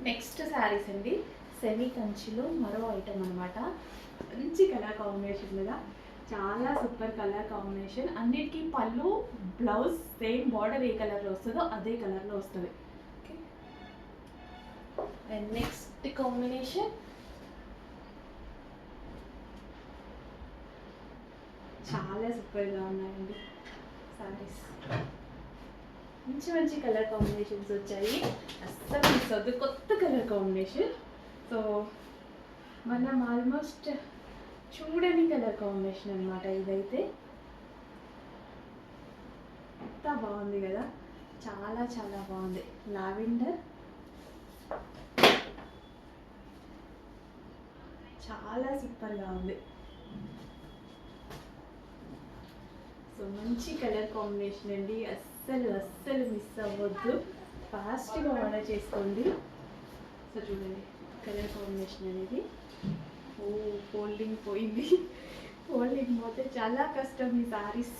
Next saris అండి, semi కంచిలో మరో ఐటమ్ అనమాట. మంచి కలర్ కాంబినేషన్ మీద, చాలా సూపర్ కలర్ కాంబినేషన్. అన్నిటికీ పళ్ళు, బ్లౌజ్ సేమ్ బార్డర్ ఏ కలర్లో వస్తుందో అదే కలర్లో వస్తుంది. ఓకే, అండ్ నెక్స్ట్ కాంబినేషన్ చాలా సూపర్గా ఉన్నాయండి శారీస్. మంచి మంచి కలర్ కాంబినేషన్స్ వచ్చాయి, అస్సలు మిస్ అవుతుంది. కొత్త కలర్ కాంబినేషన్. సో మనం ఆల్మోస్ట్ చూడని కలర్ కాంబినేషన్ అనమాట ఇదైతే. ఎంత బాగుంది కదా, చాలా చాలా బాగుంది. లావెండర్ చాలా సూపర్గా ఉంది. సో మంచి కలర్ కాంబినేషన్ అండి, అస్సలు అస్సలు మిస్ అవ్వద్దు. ఫాస్ట్గా ఆర్డర్ చేసుకోండి. సో చూడండి కలర్ కాంబినేషన్ అనేది. ఓ ఫోల్డింగ్ పోయింది, ఫోల్డింగ్ పోతే చాలా కష్టం ఈ సారీస్.